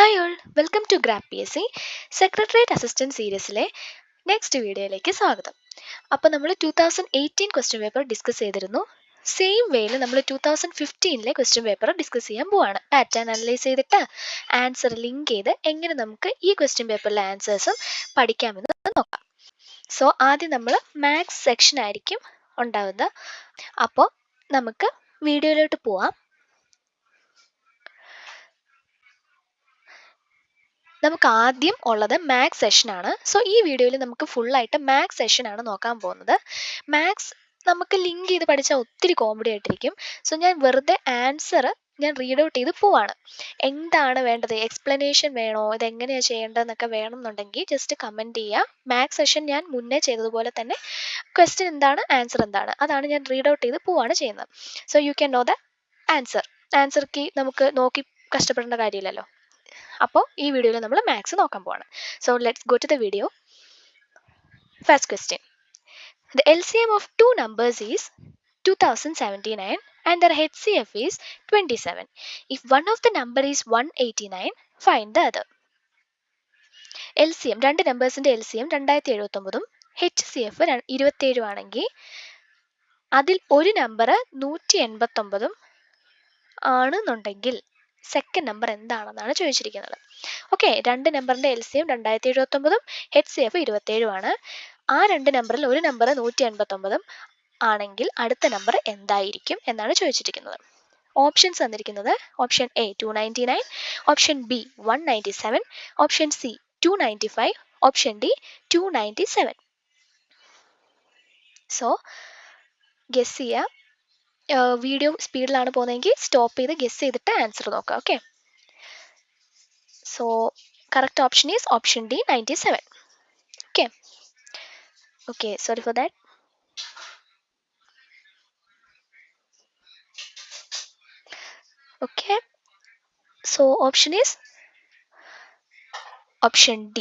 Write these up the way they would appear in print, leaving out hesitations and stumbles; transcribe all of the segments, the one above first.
Hi all, welcome to ഗ്രാപ്പ് P S C secretariat assistant സീരീസിലെ next വീഡിയോയിലേക്ക് സ്വാഗതം. അപ്പോൾ നമ്മൾ 2018 ക്വസ്റ്റ്യൻ പേപ്പർ ഡിസ്കസ് ചെയ്തിരുന്നു. സെയിം വേയിൽ നമ്മൾ 2015 ക്വസ്റ്റ്യൻ പേപ്പർ ഡിസ്കസ് ചെയ്യാൻ പോവാണ്. പാറ്റേൺ അനലൈസ് ചെയ്തിട്ട് ആൻസർ ലിങ്ക് ചെയ്ത് എങ്ങനെ നമുക്ക് ഈ ക്വസ്റ്റ്യൻ പേപ്പറിലെ ആൻസേഴ്സും പഠിക്കാമെന്ന് നോക്കാം. സോ ആദ്യം നമ്മൾ മാത്സ് സെക്ഷൻ ആയിരിക്കും ഉണ്ടാവുന്നത്. അപ്പോൾ നമുക്ക് വീഡിയോയിലോട്ട് പോവാം. നമുക്ക് ആദ്യം ഉള്ളത് മാത്സ് സെഷനാണ്. സോ ഈ വീഡിയോയിൽ നമുക്ക് ഫുള്ളായിട്ട് മാത്സ് സെഷനാണ് നോക്കാൻ പോകുന്നത്. മാത്സ് നമുക്ക് ലിങ്ക് ചെയ്ത് പഠിച്ചാൽ ഒത്തിരി കോമഡി ആയിട്ടിരിക്കും. സോ ഞാൻ വെറുതെ ആൻസർ ഞാൻ റീഡ് ഔട്ട് ചെയ്ത് പോവാണ്. എന്താണ് വേണ്ടത്, എക്സ്പ്ലനേഷൻ വേണോ, ഇതെങ്ങനെയാണ് ചെയ്യേണ്ടതെന്നൊക്കെ വേണമെന്നുണ്ടെങ്കിൽ ജസ്റ്റ് കമൻറ്റ് ചെയ്യുക. മാത്സ് സെഷൻ ഞാൻ മുന്നേ ചെയ്തതുപോലെ തന്നെ ക്വസ്റ്റ്യൻ എന്താണ്, ആൻസർ എന്താണ്, അതാണ് ഞാൻ റീഡ് ഔട്ട് ചെയ്ത് പോവാണ് ചെയ്യുന്നത്. So you can know the answer key നമുക്ക് നോക്കി കഷ്ടപ്പെടേണ്ട കാര്യമില്ലല്ലോ. അപ്പോൾ ഈ വീഡിയോയിൽ നമ്മൾ മാത്സ് നോക്കാൻ പോവാണ്. So let's go to the video. First question. The LCM of two numbers is 2079 and their HCF is 27. If one of the number is 189, find the other. LCM, രണ്ട് നമ്പേഴ്സിൻ്റെ LCM 2079 HCF 27 ആണെങ്കിൽ അതിൽ ഒരു number 189 ആണെന്നുണ്ടെങ്കിൽ second number എന്താണെന്നാണ് ചോദിച്ചിരിക്കുന്നത്. Okay, രണ്ട് നമ്പറിൻ്റെ LCM 2079 HCF 27 ആണ്. ആ രണ്ട് നമ്പറിൽ ഒരു നമ്പർ 189 ആണെങ്കിൽ അടുത്ത നമ്പർ എന്തായിരിക്കും എന്നാണ് ചോദിച്ചിരിക്കുന്നത്. ഓപ്ഷൻസ് തന്നിരിക്കുന്നത്: option A 299, option B 197, option C 295, option D 297. So guess ചെയ്യുക. വീഡിയോ സ്പീഡിലാണ് പോകുന്നതെങ്കിൽ സ്റ്റോപ്പ് ചെയ്ത് ഗസ് ചെയ്തിട്ട് ആൻസർ നോക്കുക. Okay, so correct option is option D 97. Okay, sorry for that. Okay, so option is option D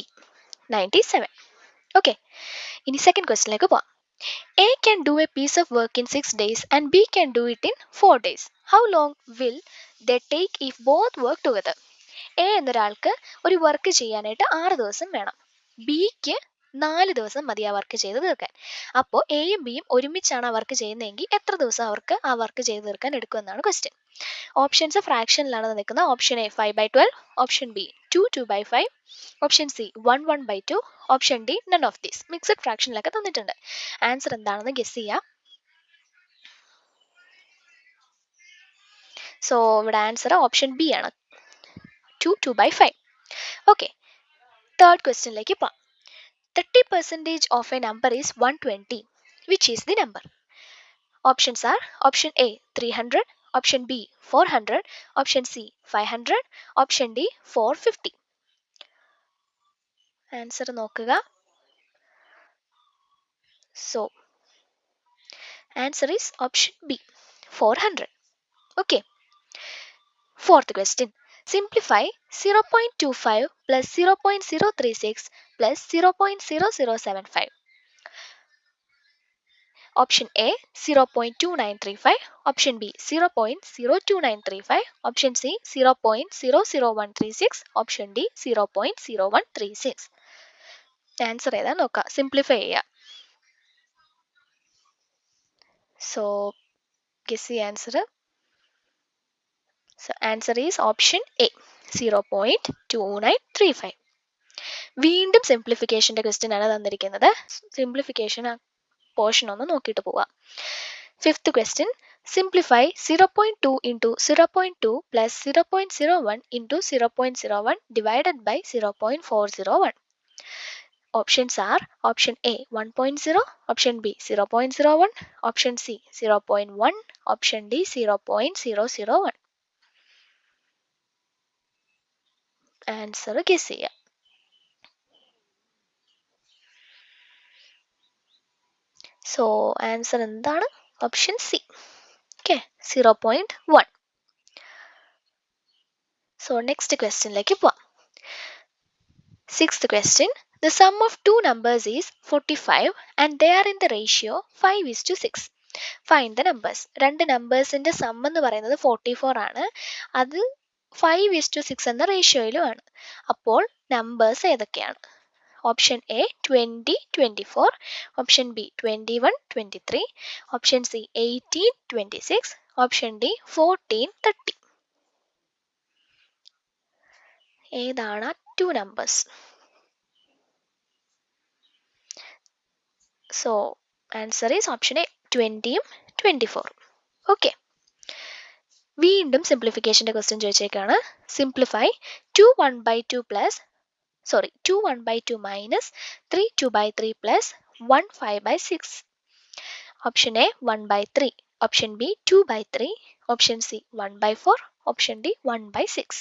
97. Okay, in the second question like A can do a piece of work in 6 days and B can do it in 4 days. How long will they take if both work together? A എന്നൊരാൾക്ക് ഒരു work ചെയ്യാനായിട്ട് 6 ദിവസം വേണം, ബിക്ക് 4 ദിവസം മതി ആ work ചെയ്ത് തീർക്കാൻ. അപ്പോൾ എയും ബിയും ഒരുമിച്ചാണ് ആ വർക്ക് ചെയ്യുന്നതെങ്കിൽ എത്ര ദിവസം അവർക്ക് ആ വർക്ക് ചെയ്ത് തീർക്കാൻ എടുക്കുമെന്നാണ് ക്വസ്റ്റ്യൻ. ഓപ്ഷൻസ് ഫ്രാക്ഷനിലാണ് നിൽക്കുന്നത്. Option A 5/12, option B 2/5, option C 1/2, option D none of these. Mixed ഫ്രാക്ഷനിലൊക്കെ തന്നിട്ടുണ്ട്. ആൻസർ എന്താണെന്ന് ഗസ് ചെയ്യാം. സോ ഇവിടെ ആൻസർ ഓപ്ഷൻ ബി ആണ്, 2/5. ഓക്കെ, തേർഡ് ക്വസ്റ്റ്യനിലേക്ക് പോകാം. 30% of a number is 120. Which is the number? Options are: option A 300, option B 400, option C 500, option D 450. Answer നോക്കുക. So answer is option B 400. Okay, fourth question. Simplify 0.25 plus 0.036 plus 0.0075. Option A 0.2935, option B 0.02935, option C 0.00136, option D 0.0136. Answer ഏതാ നോക്കാം, simplify ചെയ്യുക. So guess ചെയ്യുക answer. So answer is option A 0.2935. വീണ്ടും സിംപ്ലിഫിക്കേഷൻ്റെ question ആണ് തന്നിരിക്കുന്നത്. Simplification portion ഒന്ന് നോക്കിയിട്ട് പോവാം. Fifth question. Simplify 0.2 into 0.2 plus 0.01 into 0.01 divided by 0.401. Options are: option A 1.0, option B 0.01, option C 0.1, option D 0.001. Answer guess ചെയ്യുക. So answer എന്താണ്? Option C. Okay, 0.1. So next ക്വസ്റ്റ്യനിലേക്ക് പോവാം. Sixth question. The sum of two numbers is 45 and they are in the ratio 5:6. Find the numbers. രണ്ട് നമ്പേഴ്സിൻ്റെ some എന്ന് പറയുന്നത് 44 ആണ്. അത് 5:6 എന്ന റേഷ്യോയിലുമാണ്. അപ്പോൾ നമ്പേഴ്സ് ഏതൊക്കെയാണ്? Option A 20, 24, option B 21, 23, option C 18, 26, option D 14, 30. ഏതാണ് 2 numbers? So answer is option A 20ഉം 24. ഓക്കെ, വീണ്ടും സിംപ്ലിഫിക്കേഷൻ്റെ ക്വസ്റ്റ്യൻ ചോദിച്ചേക്കാണ്. Simplify 2 1/2 plus 2 1/2 minus 3 2/3 plus 1 5/6. Option A 1/3, option B 2/3, option C 1/4, option D 1/6.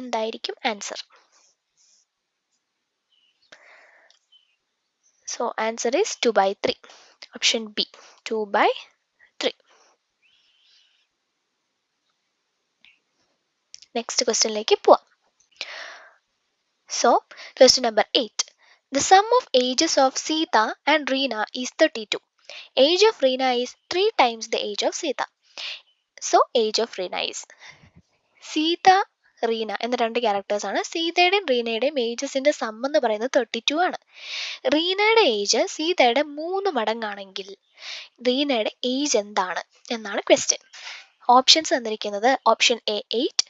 എന്തായിരിക്കും answer? So answer is 2/3. Option B 2/3. Next ക്വസ്റ്റ്യനിലേക്ക് പോവാം. So question number 8. The sum of ages of Sita and Reena is 32. Age of Reena is 3 times the age of Sita. So age of Reena is. Seetha, Reena എന്ന 2 characters ആണ്. സീതയുടെയും റീനയുടെയും ഏജസിന്റെ some എന്ന് പറയുന്നത് 32 ആണ്. റീനയുടെ age സീതയുടെ 3 മടങ്ങാണെങ്കിൽ റീനയുടെ age എന്താണ് എന്നാണ് ക്വസ്റ്റ്യൻ. ഓപ്ഷൻസ് തന്നിരിക്കുന്നത് option A 8,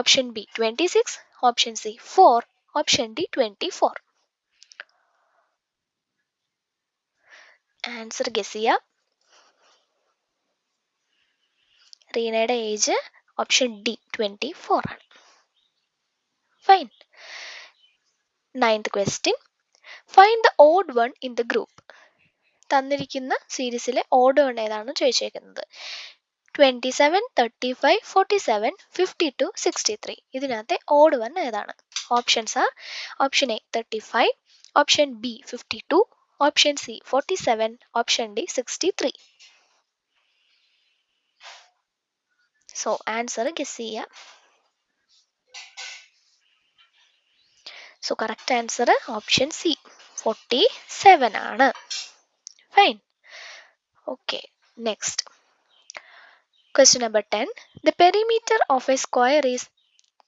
option B 26, option C 4, option D 24. Answer guess ചെയ്യാം. റീനയുടെ ഏജ് ഓപ്ഷൻ ഡി 24 ആണ്. Fine. 9th question. Find the odd one in the group. തന്നിരിക്കുന്ന സീരീസിലെ ഓഡ് വൺ ഏതാണെന്ന് ചോദിച്ചേക്കുന്നത്. 27, 35, 47, 52, 63. ഇതിനകത്തെ ഓഡ് വൺ ഏതാണ്? Options are option A 35, option B 52, option C 47, option D 63. So answer guess ചെയ്യാം. So correct answer option C 47 ആണ്. Fine. Okay, next question number 10. The perimeter of a square is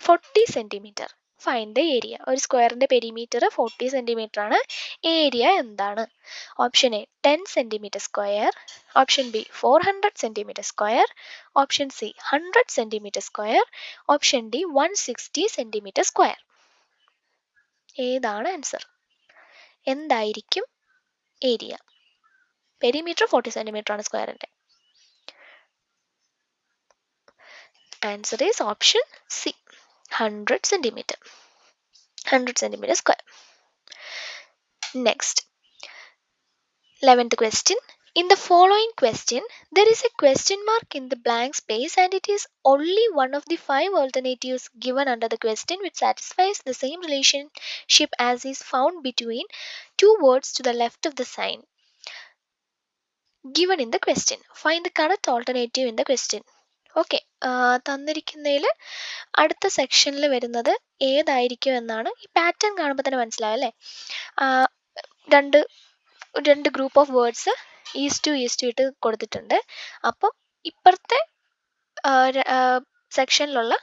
40 centimeter. Find the area. ഒരു സ്ക്വയറിന്റെ perimeter 40 centimetre ആണ്. Area എന്താണ്? Option A 10 centimetre square, option B 400 centimetre square, option C 100 centimetre square, option D 160 centimetre square. ഏതാണ് answer? എന്തായിരിക്കും area? Perimeter 40 centimetre ആണ് സ്ക്വയറിന്റെ. Answer is option C 100 centimeter. 100 centimeter square. Next, 11th question. In the following question, there is a question mark in the blank space and it is only one of the 5 alternatives given under the question which satisfies the same relationship as is found between 2 words to the left of the sign given in the question. Find the correct alternative in the question. Okay, തന്നിരിക്കുന്നതിൽ അടുത്ത സെക്ഷനിൽ വരുന്നത് ഏതായിരിക്കും എന്നാണ്. ഈ pattern കാണുമ്പോൾ തന്നെ മനസ്സിലായല്ലേ. രണ്ട് ഗ്രൂപ്പ് ഓഫ് വേർഡ്സ് ഈസ്റ്റ് ഇട്ട് കൊടുത്തിട്ടുണ്ട്. അപ്പം ഇപ്പുറത്തെ സെക്ഷനിലുള്ള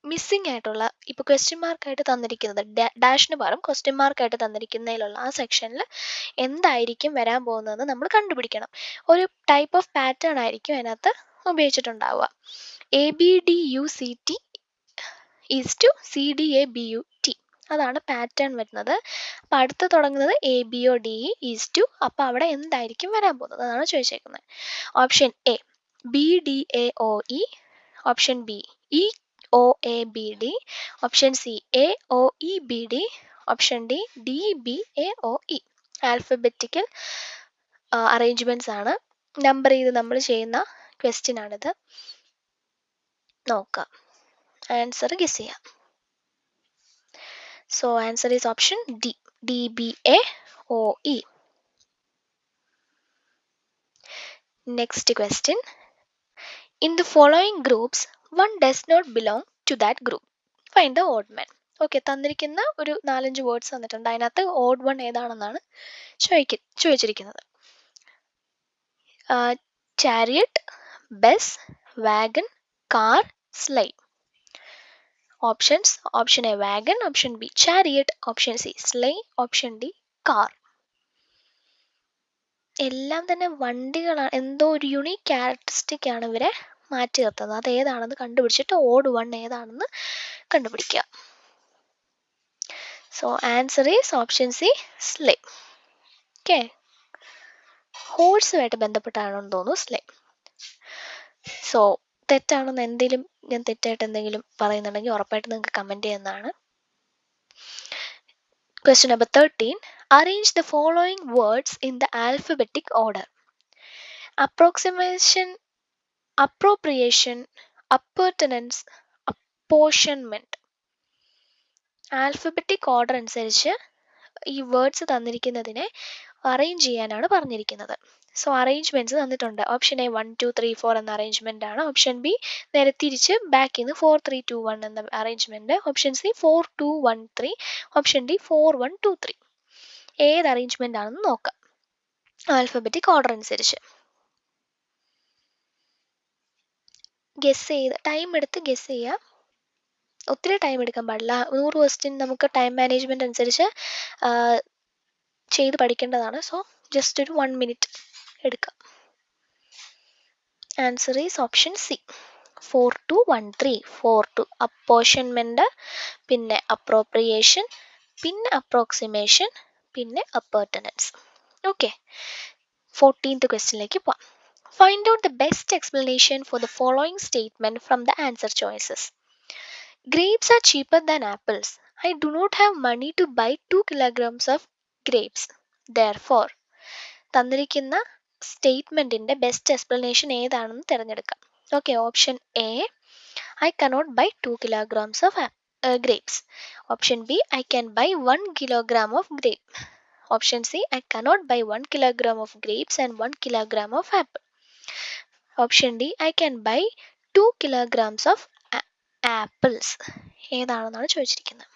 മിസ്സിംഗ് ആയിട്ടുള്ള, ഇപ്പോൾ ക്വസ്റ്റ്യൻ മാർക്കായിട്ട് തന്നിരിക്കുന്നത് ഡാഷിന് പകരം ക്വസ്റ്റ്യൻ മാർക്കായിട്ട് തന്നിരിക്കുന്നതിലുള്ള ആ സെക്ഷനിൽ എന്തായിരിക്കും വരാൻ പോകുന്നതെന്ന് നമ്മൾ കണ്ടുപിടിക്കണം. ഒരു ടൈപ്പ് ഓഫ് പാറ്റേൺ ആയിരിക്കും അതിനകത്ത് ഉപയോഗിച്ചിട്ടുണ്ടാവുക. ABDUCT ഈസ് ടു CDABUT, അതാണ് പാറ്റേൺ വരുന്നത്. അപ്പം അടുത്ത് തുടങ്ങുന്നത് ABODE ഈസ് ടു, അപ്പം അവിടെ എന്തായിരിക്കും വരാൻ പോകുന്നത് അതാണ് ചോദിച്ചേക്കുന്നത്. Option A BDAOE, option B EOABD, option C AOEBD, option D DBAOE. Alphabetical arrangements ആണ്. നമ്പർ ചെയ്ത് നമ്മൾ ചെയ്യുന്ന ക്വസ്റ്റ്യൻ ആണിത്. നോക്കാം, ആൻസർ ഗസ് ചെയ്യാം. So answer is option D DBAOE. Next question. In the following groups, one does not belong to that group. Find the odd man. Okay, തന്നിരിക്കുന്ന ഒരു 4-5 words തന്നിട്ടുണ്ട്. അതിനകത്ത് ഓഡ് വൺ ഏതാണെന്നാണ് ചോദിച്ചിരിക്കുന്നത്. Chariot, bus, wagon, car, sleigh. Options: Option A wagon, Option B chariot, Option C sleigh, Option D car. എല്ലാം തന്നെ വണ്ടികളാണ്. എന്തോ ഒരു യുണീക്ക് ക്യാരക്ടറിസ്റ്റിക് ആണ് ഇവരെ മാറ്റി നിർത്തുന്നത്. അത് ഏതാണെന്ന് കണ്ടുപിടിച്ചിട്ട് ഓഡ് വൺ ഏതാണെന്ന് കണ്ടുപിടിക്കുക. So answer is option C sleigh. Okay, ഹോഴ്സുമായിട്ട് ബന്ധപ്പെട്ടാണെന്ന് തോന്നുന്നു സ്ലേ. സോ തെറ്റാണെന്ന് എന്തെങ്കിലും ഞാൻ തെറ്റായിട്ട് എന്തെങ്കിലും പറയുന്നുണ്ടെങ്കിൽ ഉറപ്പായിട്ട് നിങ്ങൾക്ക് കമൻറ്റ് ചെയ്യുന്നതാണ്. Question number 13. Arrange the following words in the alphabetic order. Approximation, appropriation, appurtenance, apportionment. Alphabetic order അനുസരിച്ച് ഈ വേർഡ്സ് തന്നിരിക്കുന്നതിനെ അറേഞ്ച് ചെയ്യാനാണ് പറഞ്ഞിരിക്കുന്നത്. സോ അറേഞ്ച്മെൻറ്റ്സ് തന്നിട്ടുണ്ട്. ഓപ്ഷൻ എ 1 2 3 4 എന്ന അറേഞ്ച്മെൻ്റ് ആണ്. ഓപ്ഷൻ ബി നേരെ തിരിച്ച് ബാക്കിൽ നിന്ന് 4 3 2 1 എന്ന arrangement. Option C 4 2 1 3. Option D 4 1 2 3. ഏത് അറേഞ്ച്മെൻ്റ് ആണെന്ന് നോക്കാം ആൽഫബറ്റിക് ഓർഡർ അനുസരിച്ച്. ഗസ് ചെയ്ത് ടൈം എടുത്ത് ഗസ് ചെയ്യുക. ഒത്തിരി ടൈം എടുക്കാൻ പാടില്ല. 100 ക്വസ്റ്റ്യൻ നമുക്ക് ടൈം മാനേജ്മെൻറ്റ് അനുസരിച്ച് ചെയ്ത് പഠിക്കേണ്ടതാണ്. സോ ജസ്റ്റ് ഒരു 1 മിനിറ്റ് എടുക്കാം. Answer is option C 4 2 1 3. 4 2 apportionment, പിന്നെ അപ്രോപ്രിയേഷൻ, പിന്നെ അപ്രോക്സിമേഷൻ, പിന്നെ അപ്പർട്ടനൻസ്. ഓക്കെ, 14th ക്വസ്റ്റ്യനിലേക്ക് പോവാം. Find out the best explanation for the following statement from the answer choices. Grapes are cheaper than apples. I do not have money to buy 2 kilograms of grapes. Therefore, തന്നിരിക്കുന്ന സ്റ്റേറ്റ്മെൻറ്റിൻ്റെ best explanation ഏതാണെന്ന് തിരഞ്ഞെടുക്കാം. Okay, option A I cannot buy 2 kilograms of grapes. Option B I can buy 1 kilogram of grape. Option C I cannot buy 1 kilogram of grapes and 1 kilogram of apple. Option D I can buy 2 kilograms of apples. ഏതാണെന്നാണ് ചോദിച്ചിരിക്കുന്നത്.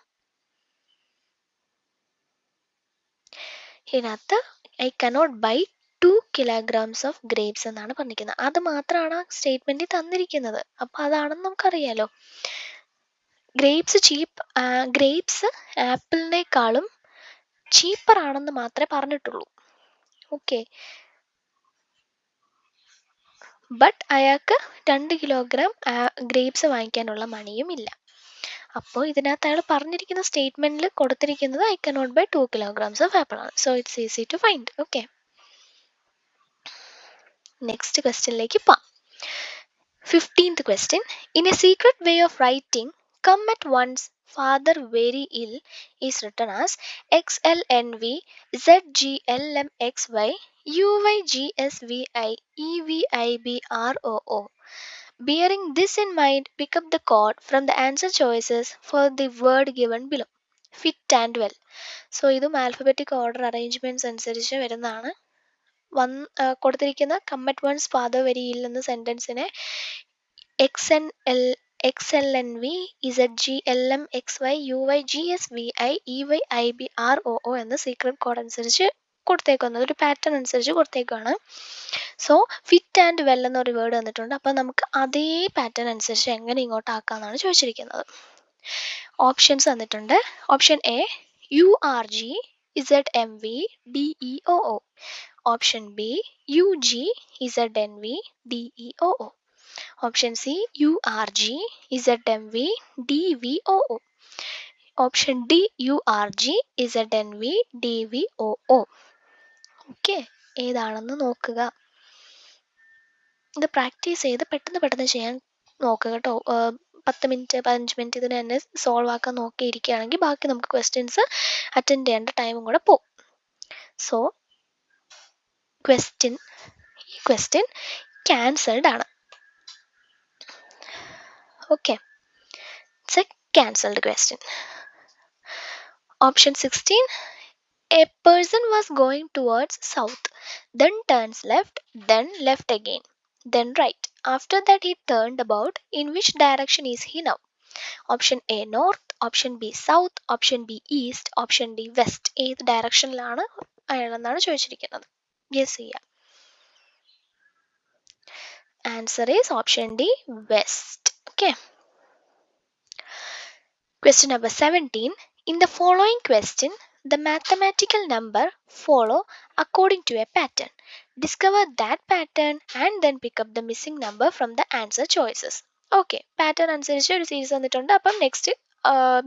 ഇതിനകത്ത് I cannot buy 2 kilograms of grapes എന്നാണ് പറഞ്ഞിരിക്കുന്നത്. അത് മാത്രമാണ് സ്റ്റേറ്റ്മെൻറ്റിൽ തന്നിരിക്കുന്നത്. അപ്പോൾ അതാണെന്ന് നമുക്കറിയാലോ. ഗ്രേപ്സ് ആപ്പിളിനേക്കാളും ചീപ്പർ ആണെന്ന് മാത്രമേ പറഞ്ഞിട്ടുള്ളൂ. ഓക്കെ, ബട്ട് അയാൾക്ക് 2 കിലോഗ്രാം ഗ്രേപ്സ് വാങ്ങിക്കാനുള്ള മണിയും ഇല്ല. അപ്പോൾ ഇതിനകത്ത് അയാൾ പറഞ്ഞിരിക്കുന്ന സ്റ്റേറ്റ്മെൻറ്റിൽ കൊടുത്തിരിക്കുന്നത് I cannot buy 2 kilograms of apple ആണ്. So it's easy to find. Okay, next ക്വസ്റ്റ്യനിലേക്ക് പോവാം. 15th question. In a secret way of writing, come at once, father very ill is written as XLNV ZGLMXY UYGSVI EVIBROO. Bearing this in mind, pick up the chord from the answer choices for the word given below. Fit and well. So ഇതും alphabetic order arrangements അനുസരിച്ച് വരുന്നതാണ്. കൊടുത്തിരിക്കുന്ന come at once father very ill എന്ന സെൻറ്റൻസിനെ XLNV ZGLMXY UYGSVI EVIBROO എന്ന secret code അനുസരിച്ച് കൊടുത്തേക്കുന്നത്, ഒരു പാറ്റേൺ അനുസരിച്ച് കൊടുത്തേക്കാണ്. സോ ഫിറ്റ് ആൻഡ് വെൽ എന്നൊരു വേർഡ് വന്നിട്ടുണ്ട്. അപ്പോൾ നമുക്ക് അതേ പാറ്റേൺ അനുസരിച്ച് എങ്ങനെ ഇങ്ങോട്ടാക്കാമെന്നാണ് ചോദിച്ചിരിക്കുന്നത്. ഓപ്ഷൻസ് തന്നിട്ടുണ്ട്. Option A URG ZMV DEOO. Option B UG ZNV DEOO. Option C URG ZMV DVOO. Option D URG ZNV DVOO. Okay, ഏതാണെന്ന് നോക്കുക. ഇത് പ്രാക്ടീസ് ചെയ്ത് പെട്ടെന്ന് ചെയ്യാൻ നോക്കുക കേട്ടോ. 10 മിനിറ്റ് 15 മിനിറ്റ് ഇതിന് തന്നെ സോൾവ് ആക്കാൻ നോക്കിയിരിക്കുകയാണെങ്കിൽ ബാക്കി നമുക്ക് ക്വസ്റ്റ്യൻസ് അറ്റൻഡ് ചെയ്യേണ്ട ടൈമും കൂടെ പോകും. സോ ഈ ക്വസ്റ്റ്യൻ ക്യാൻസൽഡ് ആണ്. Okay, it's A cancelled question. Option 16. A person was going towards south, then turns left, then left again, then right. After that he turned about. In which direction is he now? Option A north, Option B south, Option B east, Option D west. ഏത് ഡയറക്ഷനിലാണ് അയാളെന്നാണ് ചോദിച്ചിരിക്കുന്നത്. Guess ചെയ്യുക. Answer is option D, west. Okay. Question number 17. In the following question, the mathematical number follow according to a pattern. Discover that pattern and then pick up the missing number from the answer choices. Okay, pattern അനുസരിച്ച് ഒരു series തന്നിട്ടുണ്ട്. അപ്പം next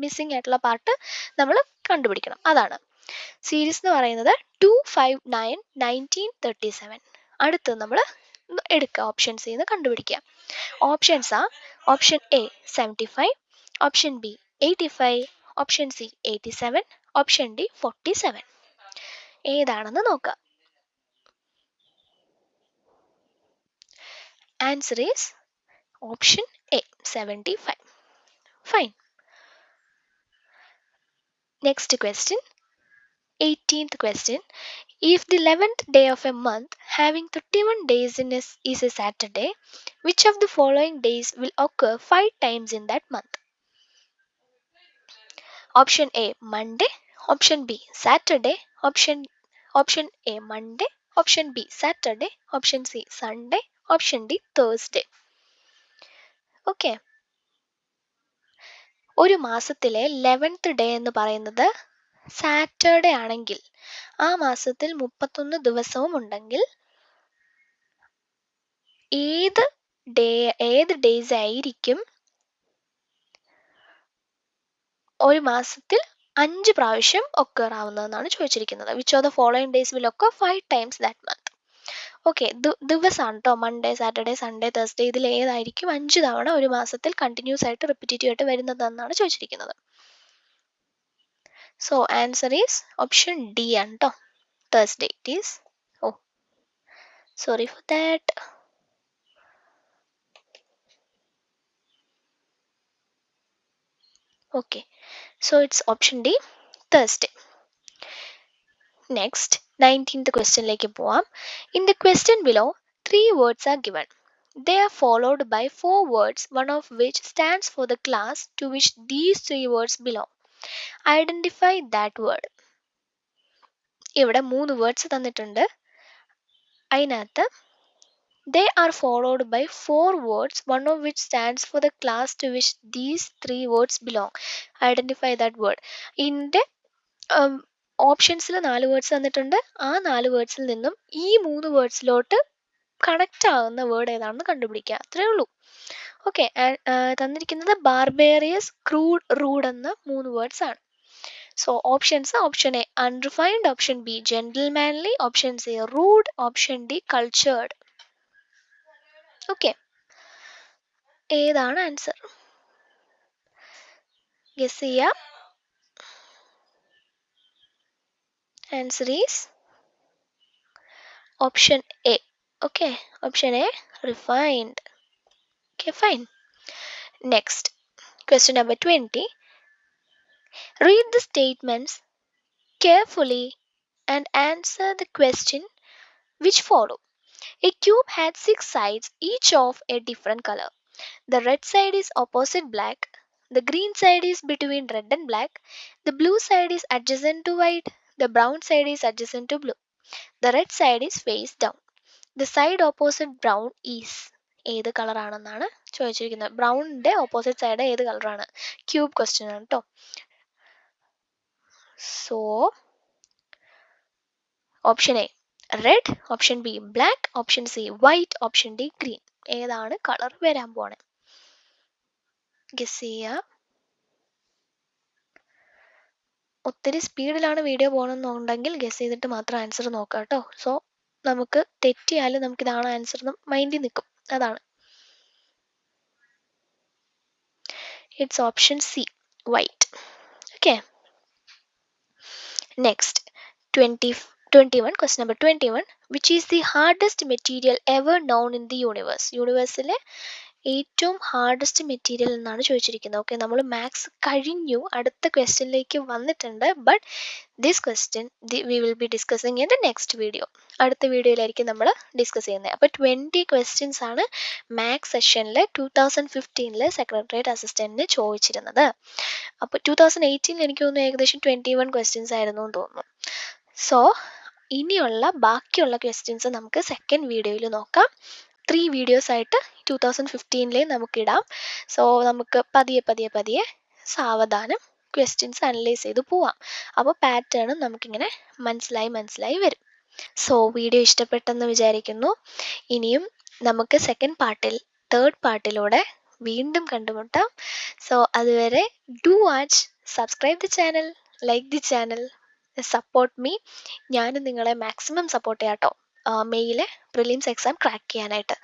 missing ആയിട്ടുള്ള part നമ്മൾ കണ്ടുപിടിക്കണം. അതാണ് series എന്ന് പറയുന്നത് 2, 5, 9, 19, 37. അടുത്ത് നമ്മൾ എടുക്കുക, ഓപ്ഷൻസ് നിന്ന് കണ്ടുപിടിക്കുക. ഓപ്ഷൻസ് ആ option A 75, option B 85, option C 87, option D 47. ഏതാണെന്ന് നോക്കുക. Answer is option A 75. Fine. Next question, 18th question. If the 11th day of a month having 31 days is a Saturday, which of the following days will occur 5 times in that month? Option A Monday, option B Saturday, option A Monday, option B Saturday, option C Sunday, option D Thursday. Okay. ഒരു മാസത്തിലെ 11th day എന്ന് പറയുന്നത് Saturday ആണെങ്കിൽ ആ മാസത്തിൽ 31 ദിവസവും ഉണ്ടെങ്കിൽ ഏത് ഡേയ്സ് ആയിരിക്കും ഒരു മാസത്തിൽ 5 പ്രാവശ്യം ഒക്കർ ആവുന്നതെന്നാണ് ചോദിച്ചിരിക്കുന്നത്. Which of the following days will occur 5 times that month. Okay, ദിവസമാണ് കേട്ടോ. മൺഡേ, സാറ്റർഡേ, സൺഡേ, തേഴ്സ്ഡേ, ഇതിൽ ഏതായിരിക്കും 5 തവണ ഒരു മാസത്തിൽ കണ്ടിന്യൂസ് ആയിട്ട് റിപ്പീറ്റേറ്റീവ് ആയിട്ട് വരുന്നതെന്നാണ് ചോദിച്ചിരിക്കുന്നത്. So answer is option D ആണ് കേട്ടോ, Thursday it is. Oh sorry for that. Okay, so it's option D, Thursday. Next, 19th question like poem. In the question below, 3 words are given. They are followed by 4 words, one of which stands for the class to which these 3 words belong. Identify that word. ഇവിടെ 3 words തന്നിട്ടുണ്ട്. അതിനകത്ത് they are followed by 4 words, one of which stands for the class to which these 3 words belong. Identify that word. ഇതിൻ്റെ ഓപ്ഷൻസിൽ 4 words തന്നിട്ടുണ്ട്. ആ 4 വേർഡ്സിൽ നിന്നും ഈ 3 വേർഡ്സിലോട്ട് connect ആകുന്ന word ഏതാണെന്ന് കണ്ടുപിടിക്കുക. അത്രേ ഉള്ളൂ. ഓക്കെ, തന്നിരിക്കുന്നത് ബാർബേറിയസ്, ക്രൂഡ്, റൂഡ് എന്ന 3 വേർഡ്സ് ആണ്. So options option A unrefined, option B gentlemanly, option C rude, option D cultured. Okay, ഏതാണ് ആൻസർ? ഗസ് ചെയ്യാം. Answer is option A. Okay, option A refined. Okay, fine. Next, question number 20. Read the statements carefully and answer the question which follow. A cube had 6 sides, each of a different color. The red side is opposite black, the green side is between red and black, the blue side is adjacent to white, the brown side is adjacent to blue. The red side is face down. The side opposite brown is ഏത് കളറാണെന്നാണ് ചോദിച്ചിരിക്കുന്നത്. ബ്രൗണിന്റെ opposite side ഏത് കളറാണ്? Cube question ആണ് കേട്ടോ. So option A red, option B black, option C white, option D green. ഏതാണ് colour വരാൻ പോണേ? Guess ചെയ്യുക. ഒത്തിരി സ്പീഡിലാണ് വീഡിയോ പോകണമെന്നുണ്ടെങ്കിൽ ഗസ് ചെയ്തിട്ട് മാത്രം ആൻസർ നോക്കാം കേട്ടോ. സോ നമുക്ക് തെറ്റിയാലും നമുക്ക് ഇതാണ് ആൻസർ മൈൻഡിൽ നിൽക്കും. അതാണ്. It's option C white. Okay, next 21, question number 21. Which is the hardest material ever known in the universe? യൂണിവേഴ്സിലെ ഏറ്റവും ഹാർഡസ്റ്റ് മെറ്റീരിയൽ എന്നാണ് ചോദിച്ചിരിക്കുന്നത്. ഓക്കെ, നമ്മൾ മാത്സ് കഴിഞ്ഞു, അടുത്ത ക്വസ്റ്റ്യനിലേക്ക് വന്നിട്ടുണ്ട്. But this question we will be discussing in the next video. അടുത്ത വീഡിയോയിലായിരിക്കും നമ്മൾ ഡിസ്കസ് ചെയ്യുന്നത്. അപ്പോൾ 20 ക്വസ്റ്റ്യൻസ് ആണ് മാത്സ് സെഷനിൽ 2015 സെക്രട്ടേറിയറ്റ് അസിസ്റ്റന്റിന് ചോദിച്ചിരുന്നത്. അപ്പോൾ 2018 എനിക്ക് തോന്നുന്നു ഏകദേശം 21 ക്വസ്റ്റ്യൻസ് ആയിരുന്നു എന്ന് തോന്നുന്നു. സോ ഇനിയുള്ള ബാക്കിയുള്ള ക്വസ്റ്റ്യൻസ് നമുക്ക് സെക്കൻഡ് വീഡിയോയിൽ നോക്കാം. 3 വീഡിയോസായിട്ട് 2015 നമുക്കിടാം. സോ നമുക്ക് പതിയെ സാവധാനം ക്വസ്റ്റ്യൻസ് അനലൈസ് ചെയ്ത് പോവാം. അപ്പോൾ പാറ്റേൺ നമുക്കിങ്ങനെ മനസ്സിലായി വരും. സോ വീഡിയോ ഇഷ്ടപ്പെട്ടെന്ന് വിചാരിക്കുന്നു. ഇനിയും നമുക്ക് തേർഡ് പാർട്ടിലൂടെ വീണ്ടും കണ്ടുമുട്ടാം. സോ അതുവരെ do watch, subscribe the channel, like the channel, support me. ഞാനും നിങ്ങളെ മാക്സിമം സപ്പോർട്ട് ചെയ്യാം കേട്ടോ, മെയിലെ പ്രിലിംസ് എക്സാം ക്രാക്ക് ചെയ്യാനായിട്ട്.